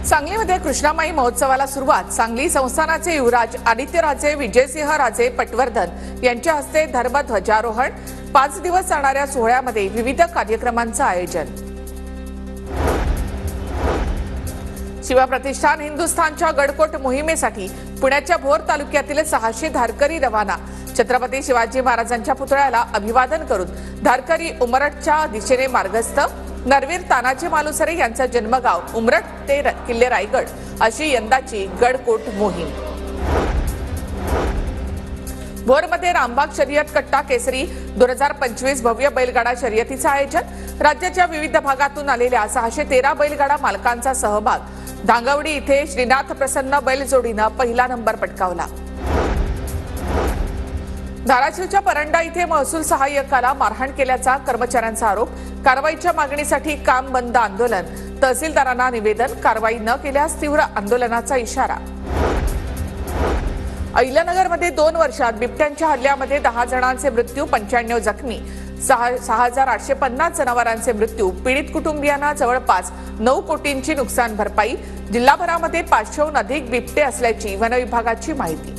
सांगलीमध्ये कृष्णामाई महोत्सवाला सुरुवात। सांगली संस्थानाचे युवराज आदित्यराजे विजयसिंह राजे पटवर्धन यांच्या हस्ते धर्मध्वजारोहण। 5 दिवस चालणाऱ्या सोहळ्यामध्ये विविध कार्यक्रमांचं आयोजन। शिवप्रतिष्ठान हिंदुस्थानच्या गडकोट मोहिमेसाठी पुण्याच्या भोर तालुक्यातील 600 धारकरी रवाना। छत्रपती शिवाजी महाराजांच्या पुतळ्याला अभिवादन करून धारकरी उमरठच्या दिशेने मार्गस्थ। नरवीर तानाजी मालुसरे यांचा जन्मगाव उमरठ ते किल्ले रायगड अशी यंदाची गडकोट मोहीम। भोरमध्ये रामबाग शर्यत कट्टा केसरी 2025 भव्य बैलगाडा शर्यतीचं आयोजन। राज्याच्या विविध भागातून आलेल्या 613 बैलगाडा मालकांचा सहभाग। धांगवडी इथे श्रीनाथ प्रसन्न बैलजोडीनं पहिला नंबर पटकावला। धाराशिवच्या परंडा इथे महसूल सहाय्यकाला मारहाण केल्याचा कर्मचाऱ्यांचा आरोप। कारवाईच्या मागणीसाठी काम बंद आंदोलन। तहसीलदारांना निवेदन। कारवाई न केल्यास तीव्र आंदोलनाचा इशारा। अहिल्यानगरमध्ये 2 वर्षात बिबट्यांच्या हल्ल्यामध्ये 10 जणांचे मृत्यू, 95 जखमी। 6850 जनावरांचे मृत्यू। पीडित कुटुंबियांना जवळपास 9 कोटींची नुकसान भरपाई। जिल्हाभरामध्ये 500हून अधिक बिबटे असल्याची वन विभागाची माहिती।